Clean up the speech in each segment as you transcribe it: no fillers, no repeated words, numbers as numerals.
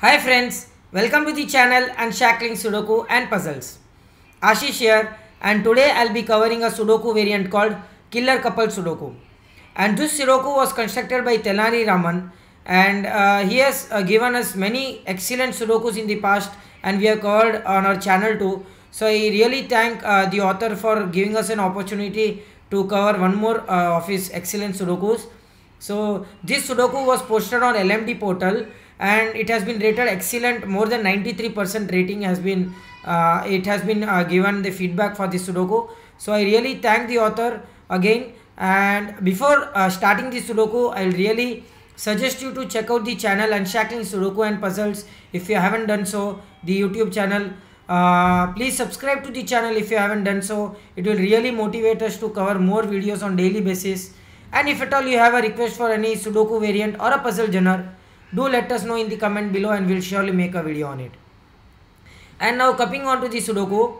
Hi friends, welcome to the channel Unshackling Sudoku and Puzzles. Ashish here, and today I'll be covering a Sudoku variant called Killer Couple Sudoku. And this Sudoku was constructed by Tenali Raman, and he has given us many excellent Sudokus in the past, and we have covered on our channel too. So I really thank the author for giving us an opportunity to cover one more of his excellent Sudokus. So this Sudoku was posted on LMD portal and it has been rated excellent. More than 93% rating has been given the feedback for this Sudoku. So I really thank the author again. And before starting this Sudoku, I'll really suggest you to check out the channel Unshackling Sudoku and Puzzles if you haven't done so. The YouTube channel. Please subscribe to the channel if you haven't done so. It will really motivate us to cover more videos on daily basis. And if at all you have a request for any Sudoku variant or a puzzle genre, do let us know in the comment below and we'll surely make a video on it. And now coming on to the Sudoku,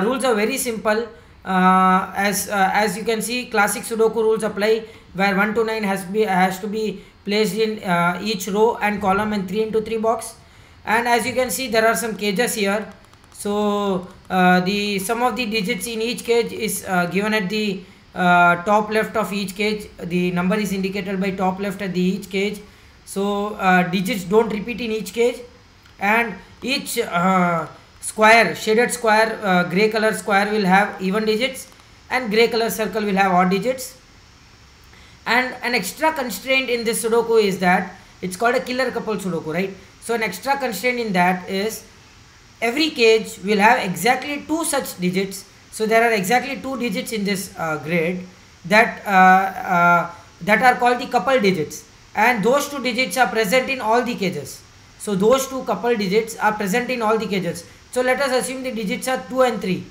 rules are very simple. As you can see, classic Sudoku rules apply where 1 to 9 has to be placed in each row and column and 3 into 3 box. And as you can see, there are some cages here. So the sum of the digits in each cage is given at the top left of each cage. The number is indicated by top left at the each cage. So digits don't repeat in each cage, and each square, shaded square, gray color square will have even digits and gray color circle will have odd digits. And an extra constraint in this Sudoku is that it's called a killer couple Sudoku, right? So an extra constraint in that is every cage will have exactly two such digits. So there are exactly two digits in this grid that are called the couple digits, and those two digits are present in all the cages. So those two couple digits are present in all the cages. So let us assume the digits are 2 and 3.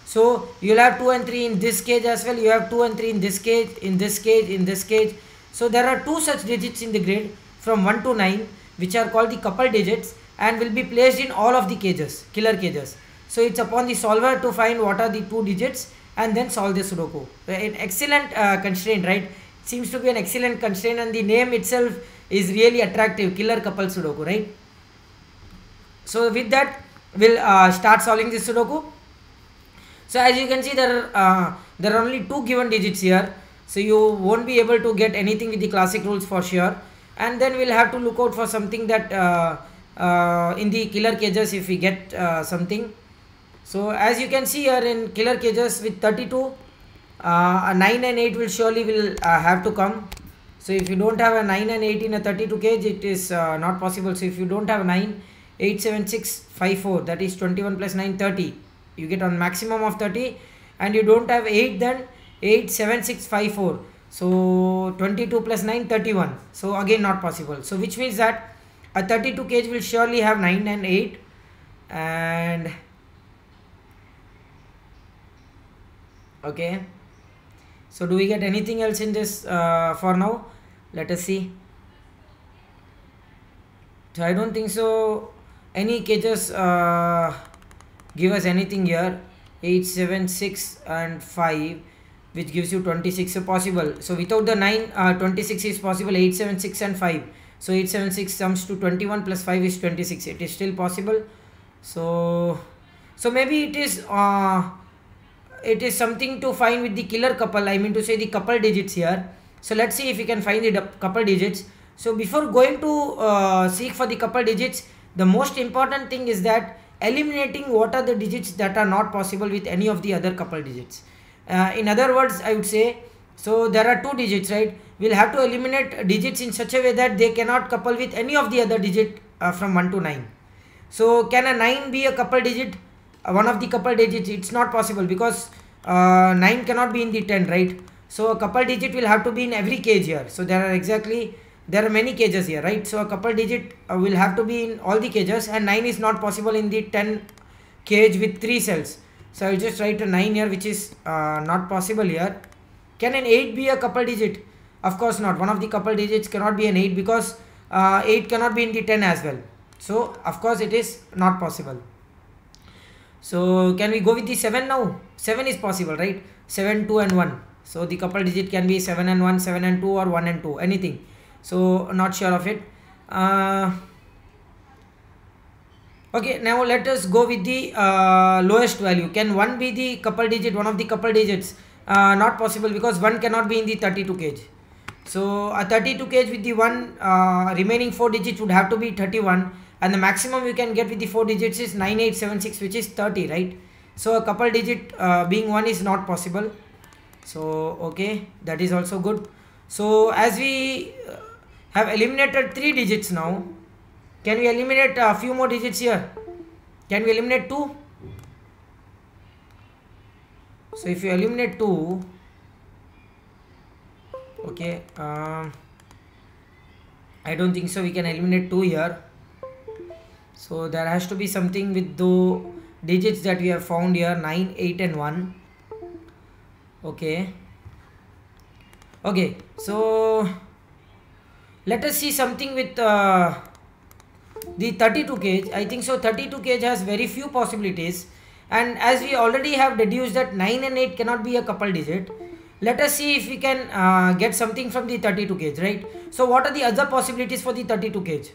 So you'll have 2 and 3 in this cage as well. You have 2 and 3 in this cage, in this cage, in this cage. So there are two such digits in the grid from 1 to 9, which are called the couple digits and will be placed in all of the cages, killer cages. So it's upon the solver to find what are the two digits and then solve the Sudoku. An excellent constraint, right? Seems to be an excellent constraint, and the name itself is really attractive, killer couple Sudoku, right? So with that, we'll start solving this Sudoku. So as you can see, there are only two given digits here, so you won't be able to get anything with the classic rules for sure. And then we'll have to look out for something that in the killer cages if we get something. So as you can see here in killer cages with 32, a 9 and 8 will surely have to come. So if you don't have a 9 and 8 in a 32 cage, it is not possible. So if you don't have 9, 8, 7, 6, 5, 4, that is 21 plus 9, 30. You get on maximum of 30. And you don't have 8, then 8, 7, 6, 5, 4. So 22 plus 9, 31. So again not possible. So which means that a 32 cage will surely have 9 and 8. And okay. So do we get anything else in this for now? Let us see. So I don't think so. Any cages give us anything here. 8, 7, 6 and 5, which gives you 26. So possible. So without the 9, 26 is possible. 8, 7, 6 and 5. So 8, 7, 6 comes to 21 plus 5 is 26. It is still possible. So maybe it is something to find with the killer couple. I mean to say the couple digits here. So let's see if we can find the couple digits. So before going to seek for the couple digits, the most important thing is that eliminating what are the digits that are not possible with any of the other couple digits. In other words, I would say, so there are two digits, right? We'll have to eliminate digits in such a way that they cannot couple with any of the other digit from 1 to 9. So can a 9 be a couple digit? One of the couple digits? It's not possible because 9 cannot be in the 10, right? So a couple digit will have to be in every cage here. So there are many cages here, right? So a couple digit will have to be in all the cages, and 9 is not possible in the 10 cage with 3 cells. So I'll just write a 9 here, which is not possible here. Can an 8 be a couple digit? Of course not. One of the couple digits cannot be an 8 because 8 cannot be in the 10 as well. So of course it is not possible. So can we go with the 7 now? 7 is possible, right? 7, 2 and 1. So the couple digit can be 7 and 1, 7 and 2 or 1 and 2, anything. So not sure of it. Okay, now let us go with the lowest value. Can 1 be the couple digit, one of the couple digits? Not possible, because 1 cannot be in the 32 cage. So a 32 cage with the one remaining 4 digits would have to be 31, and the maximum you can get with the 4 digits is 9876, which is 30, right? So a couple digit being 1 is not possible. So okay, that is also good. So as we have eliminated 3 digits now, can we eliminate a few more digits here? Can we eliminate 2? So if you eliminate 2, okay, I don't think so we can eliminate 2 here. So there has to be something with the digits that we have found here, 9, 8 and 1. Okay. Okay, so let us see something with the 32 cage. I think so 32 cage has very few possibilities, and as we already have deduced that 9 and 8 cannot be a couple digit, let us see if we can get something from the 32 cage, right? So what are the other possibilities for the 32 cage?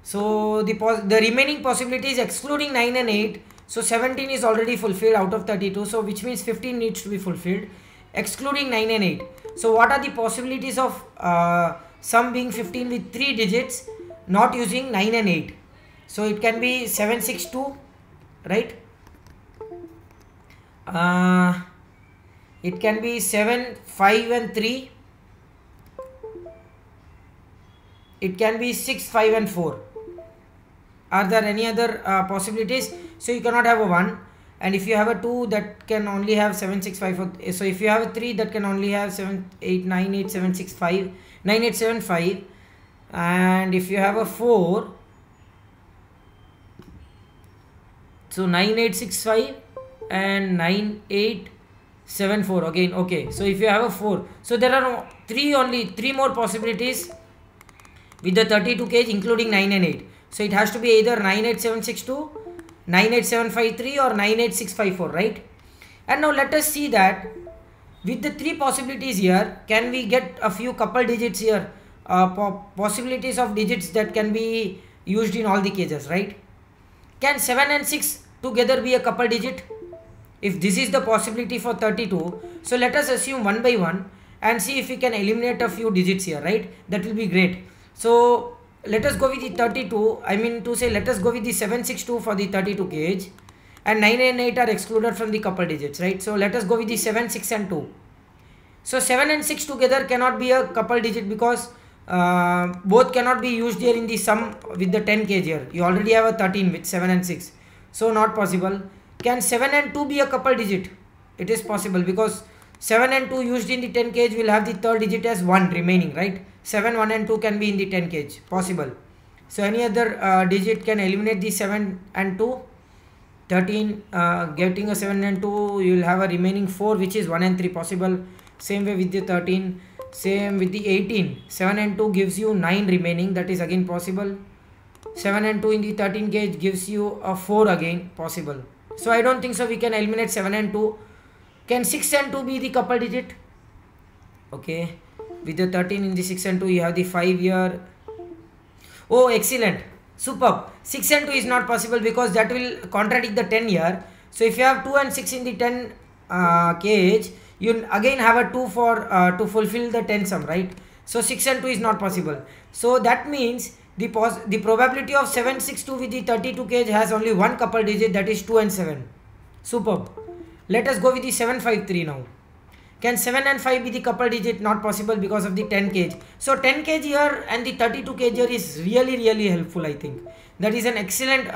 So the remaining possibilities excluding 9 and 8, so 17 is already fulfilled out of 32, so which means 15 needs to be fulfilled, excluding 9 and 8. So what are the possibilities of sum being 15 with 3 digits not using 9 and 8? So it can be 762, right? It can be 7, 5 and 3. It can be 6, 5 and 4. Are there any other possibilities? So you cannot have a 1, and if you have a 2, that can only have 7, 6, 5, 4. So if you have a 3, that can only have 7, 8, 9, 8, 7, 6, 5, 9, 8, 7, 5. And if you have a 4, so 9, 8, 6, 5 and 9, 8, 7, 4 again. Okay, so if you have a 4, so there are only three more possibilities with the 32 cage including 9 and 8. So it has to be either 98762, 98753 or 98654, right? And now let us see that with the 3 possibilities here, can we get a few couple digits here, possibilities of digits that can be used in all the cages, right? Can 7 and 6 together be a couple digit? If this is the possibility for 32, so let us assume one by one and see if we can eliminate a few digits here, right? That will be great. So let us go with the 32, I mean to say let us go with the 762 for the 32 cage, and 9 and 8 are excluded from the couple digits, right? So let us go with the 7, 6 and 2. So 7 and 6 together cannot be a couple digit, because both cannot be used here in the sum with the 10 cage here. You already have a 13 with 7 and 6. So not possible. Can 7 and 2 be a couple digit? It is possible, because 7 and 2 used in the 10 cage will have the third digit as 1 remaining, right? 7, 1 and 2 can be in the 10 cage, possible. So any other digit can eliminate the 7 and 2. 13, getting a 7 and 2, you will have a remaining 4, which is 1 and 3 possible. Same way with the 13, same with the 18. 7 and 2 gives you 9 remaining, that is again possible. 7 and 2 in the 13 cage gives you a 4 again, possible. So I don't think so we can eliminate 7 and 2. Can 6 and 2 be the couple digit? Okay, with the 13 in the 6 and 2, you have the 5 here. Oh, excellent, superb. 6 and 2 is not possible, because that will contradict the 10 here. So if you have 2 and 6 in the 10 cage, you again have a 2 for to fulfill the 10 sum, right? So 6 and 2 is not possible. So that means the probability of 762 with the 32 cage has only one couple digit, that is 2 and 7. Superb. Let us go with the 753 now. Can 7 and 5 be the couple digit? Not possible, because of the 10 cage. So 10 cage here and the 32 cage here is really helpful, I think. That is an excellent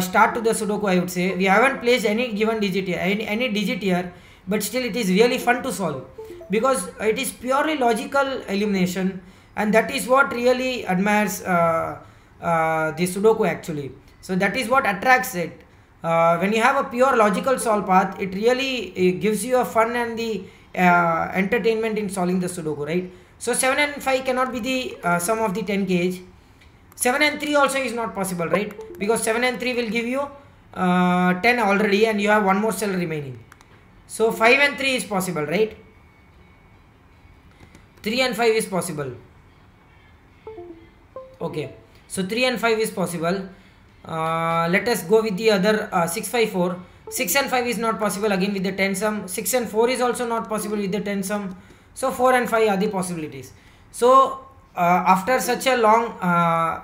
start to the Sudoku, I would say. We haven't placed any given digit here, any digit here, but still it is really fun to solve, because it is purely logical elimination, and that is what really admires the Sudoku actually. So that is what attracts it. When you have a pure logical solve path, it really gives you a fun and the entertainment in solving the Sudoku, right? So 7 and 5 cannot be the sum of the 10 cage. 7 and 3 also is not possible, right? Because 7 and 3 will give you 10 already, and you have one more cell remaining. So 5 and 3 is possible, right? 3 and 5 is possible. Okay, so 3 and 5 is possible. Let us go with the other 6, 5, 4. 6 and 5 is not possible again with the 10 sum. 6 and 4 is also not possible with the 10 sum. So 4 and 5 are the possibilities. So after such a long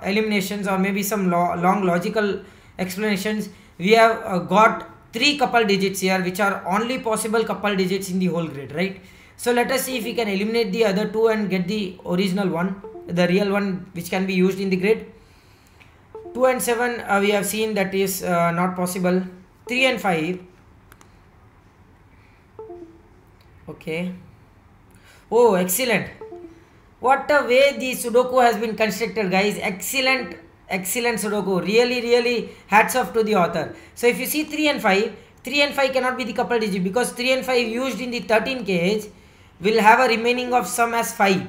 eliminations, or maybe some long logical explanations, we have got 3 couple digits here, which are only possible couple digits in the whole grid, right? So let us see if we can eliminate the other 2 and get the original one, the real one, which can be used in the grid. 2 and 7 we have seen that is not possible. 3 and 5. Okay. Oh, excellent. What a way the Sudoku has been constructed, guys. Excellent, excellent Sudoku. Really, really hats off to the author. So if you see 3 and 5, 3 and 5 cannot be the couple digit, because 3 and 5 used in the 13 cage will have a remaining of sum as 5.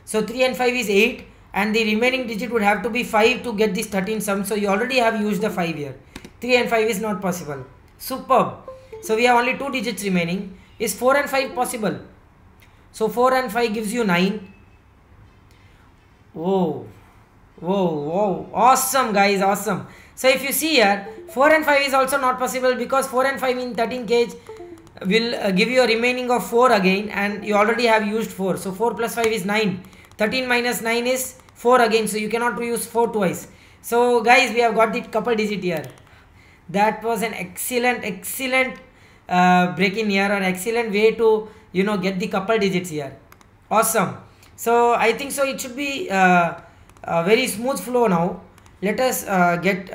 So 3 and 5 is 8, and the remaining digit would have to be 5 to get this 13 sum. So you already have used the 5 here. 3 and 5 is not possible. Superb. So we have only 2 digits remaining. Is 4 and 5 possible? So 4 and 5 gives you 9. Whoa, whoa, whoa, awesome, guys, awesome. So if you see here, 4 and 5 is also not possible, because 4 and 5 in 13 cage will give you a remaining of 4 again, and you already have used 4. So 4 plus 5 is 9. 13 minus 9 is 4 again, so you cannot use 4 twice. So guys, we have got the couple digit here. That was an excellent break in here, an excellent way to get the couple digits here. Awesome. So I think so it should be a very smooth flow now. Let us get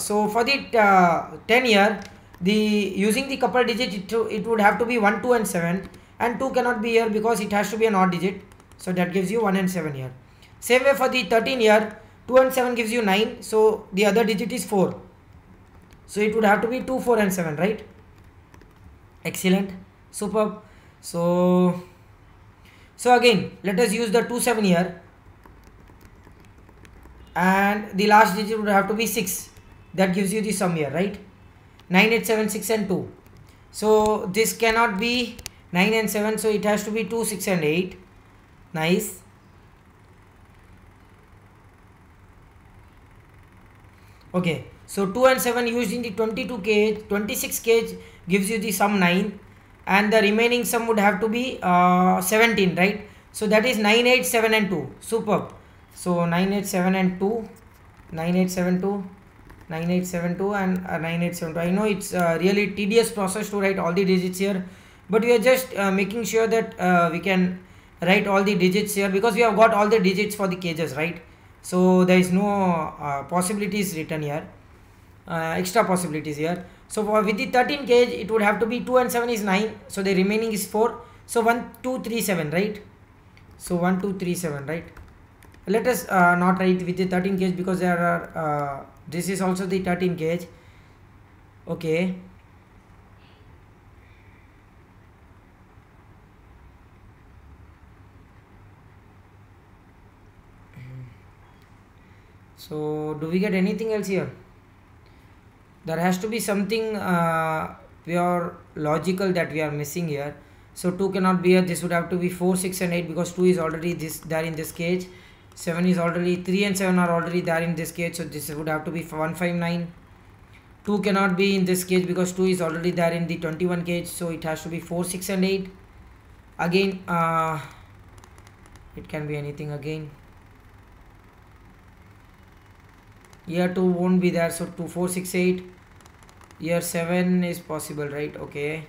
so for the 10 here, using the couple digit, it would have to be 1, 2 and 7, and 2 cannot be here because it has to be an odd digit. So that gives you 1 and 7 here. Same way for the 13 here, 2 and 7 gives you 9, so the other digit is 4. So it would have to be 2, 4 and 7, right? Excellent, superb. So again, let us use the 2, 7 here, and the last digit would have to be 6. That gives you the sum here, right? 9, 8, 7, 6 and 2. So this cannot be 9 and 7, so it has to be 2, 6 and 8. Nice. Okay, so 2 and 7 used in the 22 cage, 26 cage gives you the sum 9, and the remaining sum would have to be 17, right? So that is 9, 8, 7 and 2. Superb. So 9, 8, 7 and 2, 9, 8, 7, 2, 9, 8, 7, 2 and 9, 8, 7, 2. I know it's a really tedious process to write all the digits here, but we are just making sure that we can write all the digits here, because we have got all the digits for the cages, right? So there is no possibilities written here, extra possibilities here. So with the 13 cage, it would have to be 2 and 7 is 9, so the remaining is 4. So 1, 2, 3, 7, right? So 1, 2, 3, 7, right? Let us not write with the 13 cage, because there are this is also the 13 cage. Okay. So do we get anything else here? There has to be something pure logical that we are missing here. So 2 cannot be here. This would have to be 4, 6 and 8, because 2 is already there in this cage. 7 is already, 3 and 7 are already there in this cage, so this would have to be 1, 5, 9. 2 cannot be in this cage because 2 is already there in the 21 cage, so it has to be 4, 6 and 8. Again it can be anything again. Here 2 won't be there, so 2, 4, 6, 8. Here 7 is possible, right? Okay.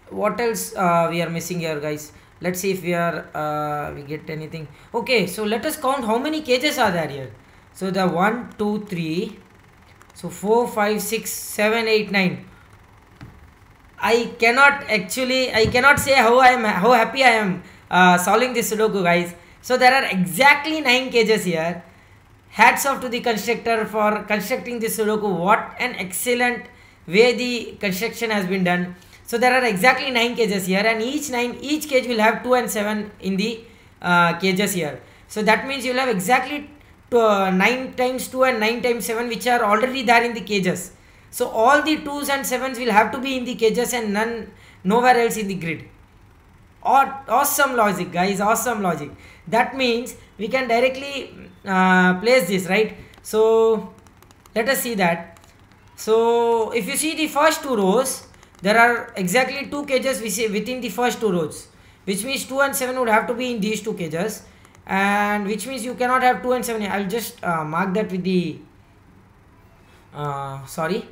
What else we are missing here, guys? Let's see if we are we get anything. Okay, so let us count how many cages are there here. So the 1, 2, 3, so 4, 5, 6, 7, 8, 9. I cannot say how happy I am solving this Sudoku, guys. So there are exactly 9 cages here. Hats off to the constructor for constructing this Sudoku. What an excellent way the construction has been done. So there are exactly 9 cages here, and each cage will have 2 and 7 in the cages here. So that means you will have exactly 9 times 2 and 9 times 7, which are already there in the cages. So all the 2s and 7s will have to be in the cages and nowhere else in the grid. Awesome logic, guys, awesome logic. That means we can directly place this, right? So let us see that. So if you see the first two rows, there are exactly two cages within the first two rows, which means 2 and 7 would have to be in these two cages, and which means you cannot have 2 and 7. I'll just mark that with the sorry,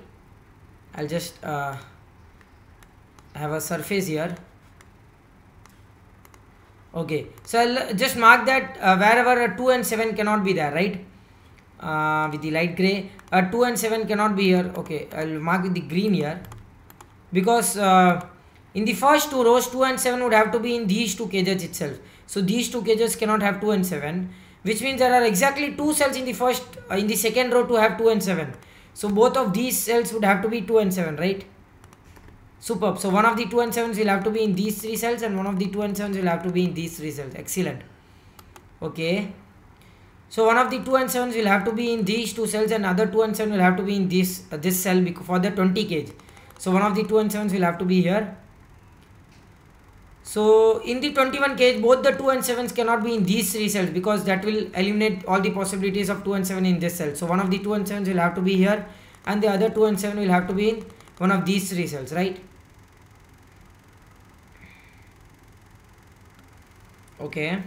I'll just have a surface here. Okay, so I'll just mark that wherever 2 and 7 cannot be there, right? With the light gray, 2 and 7 cannot be here. Okay, I'll mark with the green here, because in the first two rows 2 and 7 would have to be in these two cages itself. So these two cages cannot have 2 and 7, which means there are exactly two cells in the second row to have 2 and 7. So both of these cells would have to be 2 and 7, right? Superb. So one of the 2 and 7s will have to be in these three cells, and one of the 2 and 7s will have to be in these three cells. Excellent. Okay. So one of the 2 and 7s will have to be in these two cells, and other 2 and 7 will have to be in this cell for the 20 kg. So one of the 2 and 7s will have to be here. So in the 21 kg, both the 2 and 7s cannot be in these three cells, because that will eliminate all the possibilities of 2 and 7 in this cell. So one of the 2 and 7s will have to be here, and the other 2 and 7 will have to be in one of these three cells, right? Okay.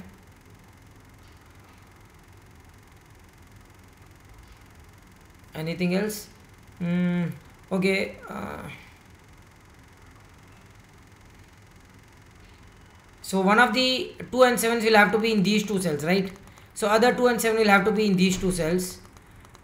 Anything else? Okay. So one of the 2 and 7s will have to be in these two cells, right? So other 2 and 7 will have to be in these two cells.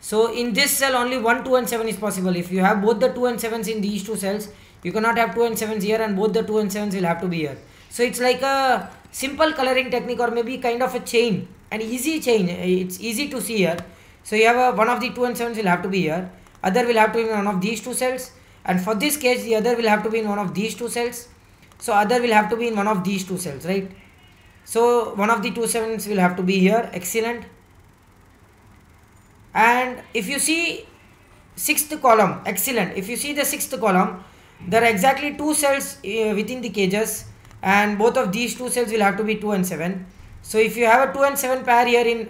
So in this cell only 1, 2 and 7 is possible. If you have both the 2 and 7s in these two cells, you cannot have 2 and 7s here, and both the 2 and 7s will have to be here. So it's like a simple coloring technique, or maybe kind of a chain, an easy chain. It's easy to see here. So you have one of the 2 and 7s will have to be here, other will have to be in one of these two cells, and for this case the other will have to be in one of these two cells. So other will have to be in one of these two cells, right? So one of the 2 7s will have to be here. Excellent. And if you see sixth column, excellent. If you see the sixth column, there are exactly two cells within the cages, and both of these two cells will have to be 2 and 7. So if you have a 2 and 7 pair here in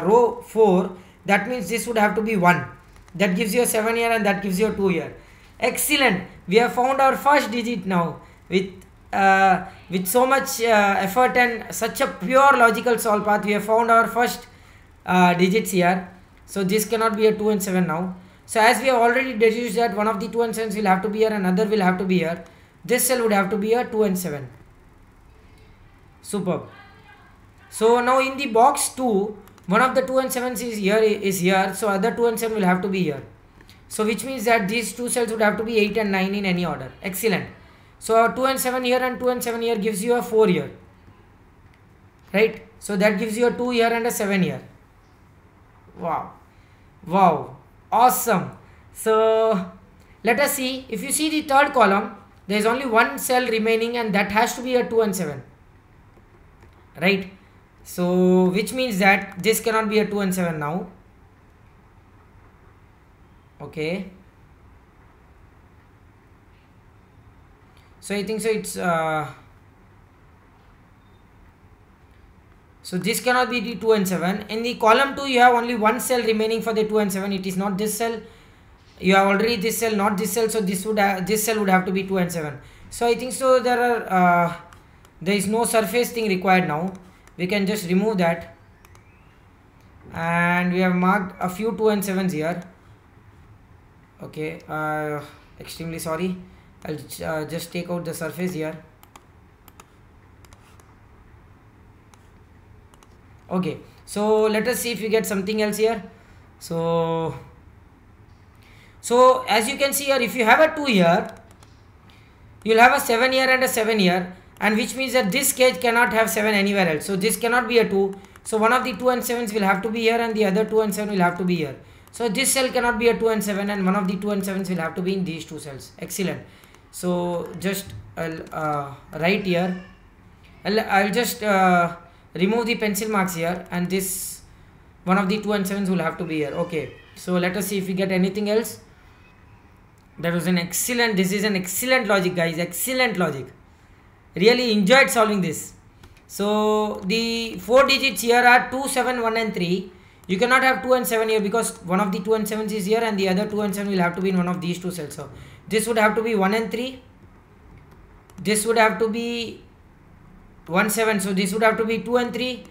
row 4, that means this would have to be 1. That gives you a 7 here, and that gives you a 2 here. Excellent. We have found our first digit now with so much effort and such a pure logical solve path. We have found our first digits here. So this cannot be a 2 and 7 now. So as we have already deduced that one of the 2 and 7s will have to be here, and another will have to be here, this cell would have to be a 2 and 7. Superb. So now in the box 2, one of the 2 and 7s is here, so other 2 and 7 will have to be here. So which means that these two cells would have to be 8 and 9 in any order. Excellent. So 2 and 7 here and 2 and 7 here gives you a 4 here, right? So that gives you a 2 here and a 7 here. Wow, wow, awesome. So let us see. If you see the third column, there is only one cell remaining, and that has to be a 2 and 7, right? So which means that this cannot be a 2 and 7 now. Okay. So I think so it's so this cannot be the 2 and 7. In the column 2, you have only one cell remaining for the 2 and 7. It is not this cell. You have already this cell, not this cell. So this cell would have to be 2 and 7. So I think so there is no surface thing required now. We can just remove that, and we have marked a few 2 and 7s here. Okay, extremely sorry. I'll just take out the surface here. Okay, so let us see if we get something else here. So as you can see here, if you have a 2 here, you'll have a 7 here and a 7 here, and which means that this cage cannot have 7 anywhere else. So this cannot be a 2. So one of the 2 and 7s will have to be here, and the other 2 and 7 will have to be here. So this cell cannot be a 2 and 7, and one of the 2 and 7s will have to be in these two cells. Excellent. So just I'll write here. I'll just remove the pencil marks here, and this one of the 2 and 7s will have to be here. Okay, so let us see if we get anything else. That was an excellent, this is an excellent logic, guys. Excellent logic. Really enjoyed solving this. So the 4 digits here are 2, 7, 1 and 3. You cannot have 2 and 7 here because one of the 2 and 7s is here and the other 2 and 7 will have to be in one of these two cells. So this would have to be 1 and 3. This would have to be 1, 7. So this would have to be 2 and 3.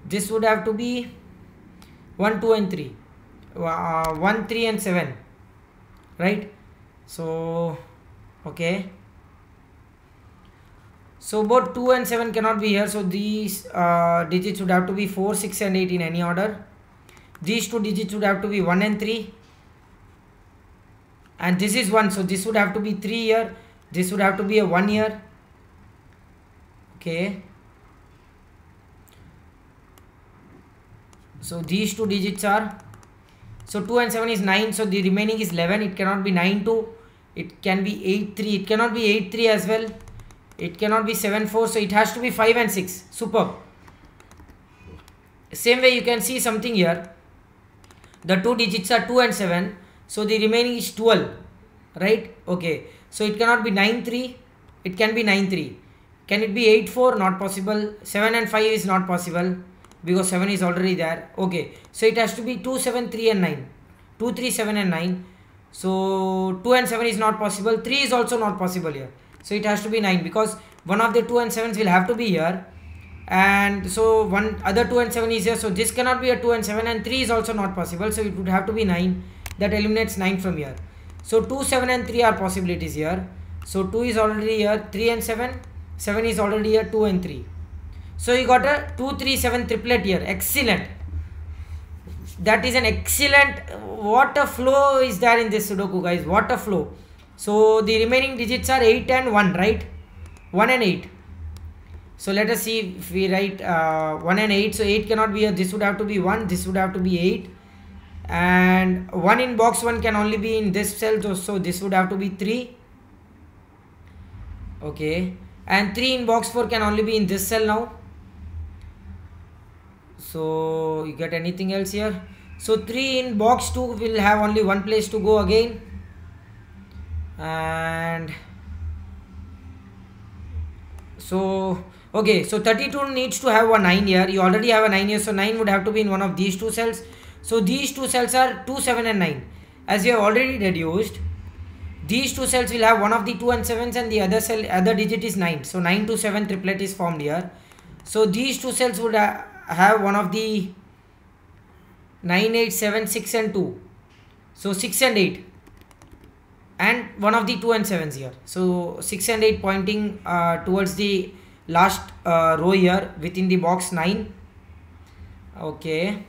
This would have to be 1, 2 and 3. 1, 3 and 7. Right? So, okay. So both 2 and 7 cannot be here. So these digits would have to be 4, 6 and 8 in any order. These two digits would have to be 1 and 3. And this is 1. So this would have to be 3 here. This would have to be a 1 here. Okay. So these two digits are, so 2 and 7 is 9. So the remaining is 11. It cannot be 9 2. It can be 8 3. It cannot be 8 3 as well. It cannot be 7 4. So it has to be 5 and 6. Superb. Same way you can see something here. The two digits are 2 and 7. So the remaining is 12. Right? Okay. So it cannot be 9 3. It can be 9 3. Can it be 8 4? Not possible. 7 and 5 is not possible because 7 is already there. Okay. So it has to be 2 7 3 and 9. 2 3 7 and 9. So 2 and 7 is not possible. 3 is also not possible here. So it has to be 9 because one of the 2 and 7s will have to be here. And so one other 2 and 7 is here. So this cannot be a 2 and 7 and 3 is also not possible. So it would have to be 9. That eliminates 9 from here. So 2, 7 and 3 are possibilities here. So 2 is already here. 3 and 7. 7 is already here. 2 and 3. So you got a 2 3 7 triplet here. Excellent. That is an excellent. What a flow is there in this Sudoku, guys. What a flow. So the remaining digits are 8 and 1, right? 1 and 8. So let us see if we write 1 and 8. So 8 cannot be here. This would have to be 1. This would have to be 8. And 1 in box 1 can only be in this cell. So this would have to be 3. Okay. And 3 in box 4 can only be in this cell now. So you get anything else here? So 3 in box 2 will have only one place to go again. And so okay, so 32 needs to have a 9 here. You already have a 9 here, so 9 would have to be in one of these two cells. So these two cells are 2 7 and 9. As we have already deduced, these two cells will have one of the 2 and 7s and the other digit is 9. So 9 to 7 triplet is formed here. So these two cells would have one of the 9 8 7 6 and 2. So 6 and 8. And one of the 2 and 7s here. So 6 and 8 pointing towards the last row here within the box 9. Okay.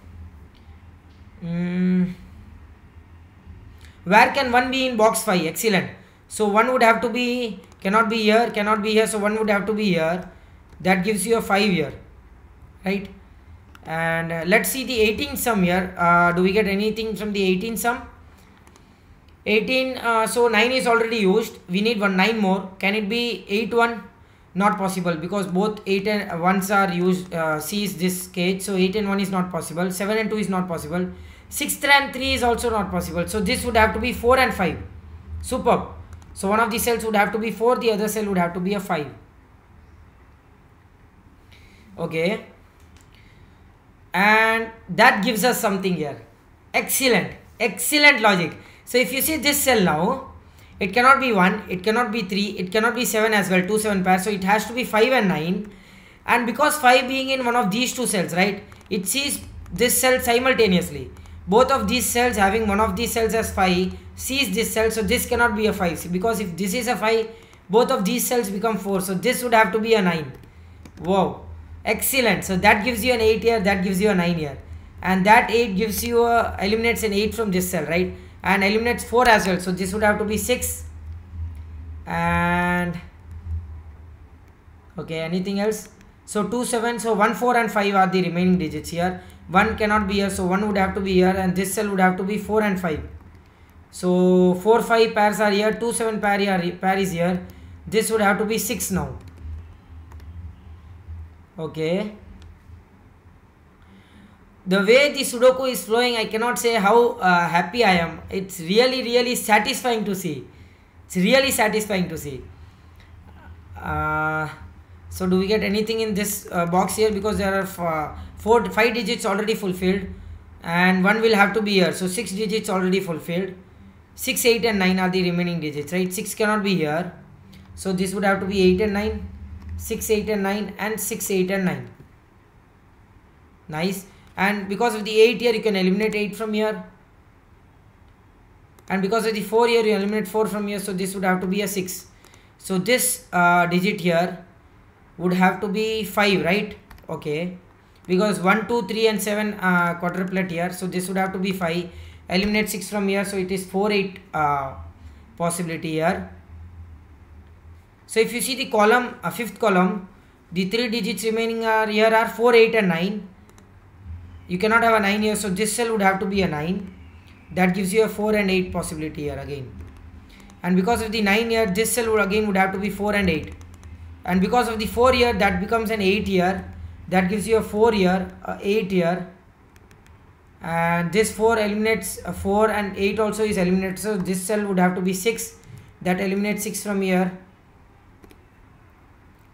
Where can 1 be in box 5? Excellent. So 1 would have to be, cannot be here, cannot be here. So 1 would have to be here. That gives you a 5 here. Right. And let's see the 18 sum here. Do we get anything from the 18 sum? 18, so 9 is already used. We need 9 more. Can it be 8 1? Not possible because both 8 and 1s are used. C is this cage. So 8 and 1 is not possible. 7 and 2 is not possible. 6 and 3 is also not possible. So this would have to be 4 and 5. Superb. So one of the cells would have to be 4. The other cell would have to be a 5. Okay. And that gives us something here. Excellent. Excellent logic. So if you see this cell now, it cannot be 1, it cannot be 3, it cannot be 7 as well, 2 7 pairs. So it has to be 5 and 9. And because 5 being in one of these two cells, right, it sees this cell simultaneously. Both of these cells having one of these cells as 5 sees this cell. So this cannot be a 5 because if this is a 5, both of these cells become 4. So this would have to be a 9. Wow. Excellent. So that gives you an 8 here, that gives you a 9 here. And that 8 gives you eliminates an 8 from this cell, right? And eliminates 4 as well. So this would have to be 6. And okay, anything else? So 2 7. So 1 4 and 5 are the remaining digits here. 1 cannot be here, so 1 would have to be here, and this cell would have to be 4 and 5. So 4 5 pairs are here, 2 7 pair is here. This would have to be 6 now. Okay. The way the Sudoku is flowing, I cannot say how happy I am. It's really satisfying to see. It's really satisfying to see. So do we get anything in this box here? Because there are 5 digits already fulfilled. and 1 will have to be here. So 6 digits already fulfilled. 6, 8 and 9 are the remaining digits, right? 6 cannot be here, so this would have to be 8 and 9, 6, 8 and 9, and 6, 8 and 9. Nice. And because of the 8 here, you can eliminate 8 from here, and because of the 4 here, you eliminate 4 from here, so this would have to be a 6. So this digit here would have to be 5, right? Okay, because 1, 2, 3 and 7 quadruplet here, so this would have to be 5. Eliminate 6 from here, so it is 4, 8 possibility here. So if you see the column, fifth column, the 3 digits remaining are here are 4, 8 and 9. You cannot have a 9 here, so this cell would have to be a 9. That gives you a 4 and 8 possibility here again. And because of the 9 here, this cell would have to be 4 and 8. And because of the 4 here, that becomes an 8 here. That gives you a 4 here, a 8 here. And this 4 eliminates 4 and 8 also is eliminated. So this cell would have to be 6. That eliminates 6 from here.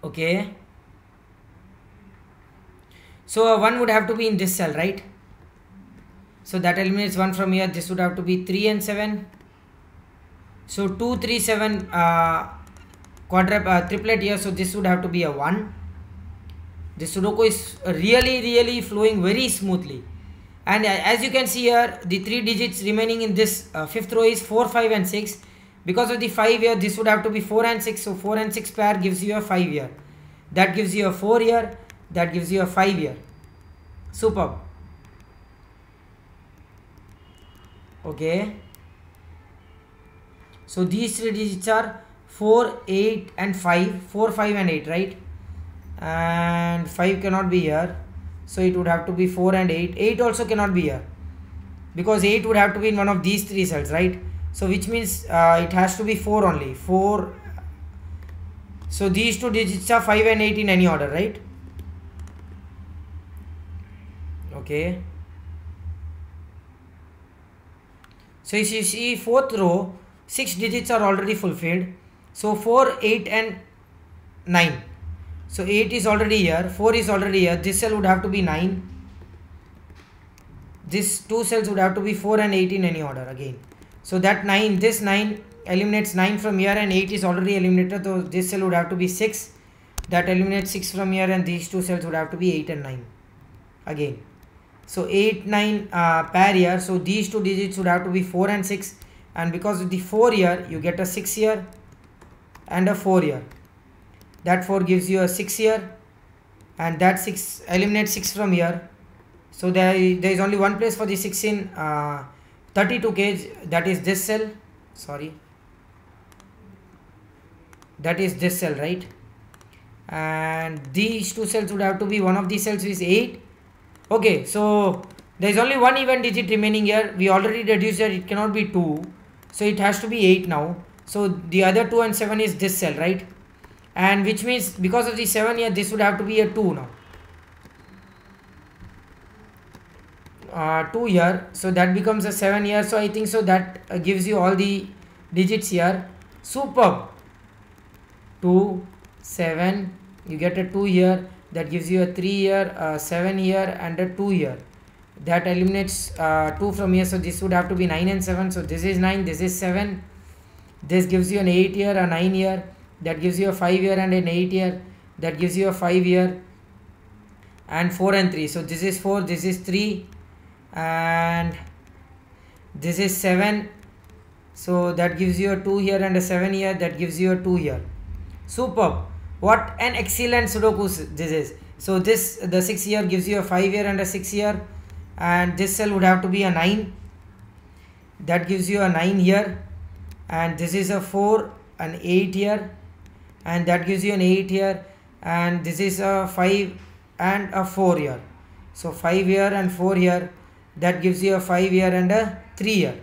Okay. So 1 would have to be in this cell, right? So that eliminates 1 from here. This would have to be 3 and 7. So 2, 3, 7 triplet here. So this would have to be a 1. This Sudoku is really flowing very smoothly. And as you can see here, the 3 digits remaining in this fifth row is 4, 5 and 6. Because of the 5 here, this would have to be 4 and 6. So 4 and 6 pair gives you a 5 here. That gives you a 4 here. That gives you a 5 here. Superb. Okay. So these 3 digits are 4, 8 and 5. 4, 5 and 8, right? And 5 cannot be here. So it would have to be 4 and 8. 8 also cannot be here, because 8 would have to be in one of these 3 cells, right? So which means it has to be 4 only. 4. So these 2 digits are 5 and 8 in any order, right? Okay. So if you see fourth row, 6 digits are already fulfilled. So 4, 8 and 9. So 8 is already here, 4 is already here. This cell would have to be 9. These 2 cells would have to be 4 and 8 in any order again. So that 9, this 9 eliminates 9 from here, and 8 is already eliminated. So this cell would have to be 6. That eliminates 6 from here, and these 2 cells would have to be 8 and 9 again. So 8, 9 pair here. So these 2 digits would have to be 4 and 6. And because of the 4 here, you get a 6 here and a 4 here. That 4 gives you a 6 here, and that 6 eliminates 6 from here. So there is only one place for the 6 in 32K, that is this cell. Sorry, that is this cell, right? And these 2 cells would have to be, one of these cells is 8. Okay, so there is only one even digit remaining here. We already reduced that, it cannot be 2, so it has to be 8 now. So the other 2 and 7 is this cell, right? And which means because of the 7 here, this would have to be a 2 now. 2 here, so that becomes a 7 here. So I think so that gives you all the digits here. Superb. 2, 7, you get a 2 here. That gives you a 3 here, a 7 here, and a 2 here. That eliminates 2 from here. So this would have to be 9 and 7. So this is 9, this is 7. This gives you an 8 here, a 9 here. That gives you a 5 here and an 8 here. That gives you a 5 here, and 4 and 3. So this is 4, this is 3, and this is 7. So that gives you a 2 here and a 7 here. That gives you a 2 here. Superb. What an excellent Sudoku this is. So this, the 6 here gives you a 5 here and a 6 here, and this cell would have to be a 9. That gives you a 9 here, and this is a 4, an 8 here, and that gives you an 8 here, and this is a 5 and a 4 here. So 5 here and 4 here. That gives you a 5 here and a 3 here.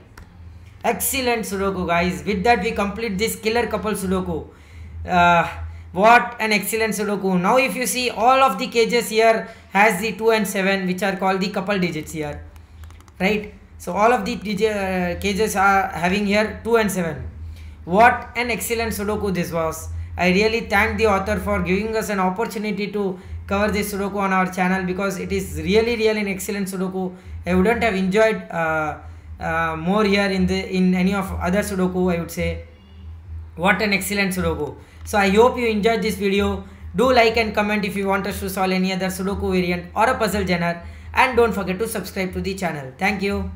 Excellent Sudoku, guys. With that we complete this killer couple Sudoku. What an excellent Sudoku. Now if you see, all of the cages here has the 2 and 7, which are called the couple digits here, right? So all of the cages are having here 2 and 7. What an excellent Sudoku this was. I really thank the author for giving us an opportunity to cover this Sudoku on our channel because it is really an excellent Sudoku. I wouldn't have enjoyed more here in any of other Sudoku. I would say what an excellent Sudoku. So I hope you enjoyed this video. Do like and comment if you want us to solve any other Sudoku variant or a puzzle genre, and don't forget to subscribe to the channel. Thank you.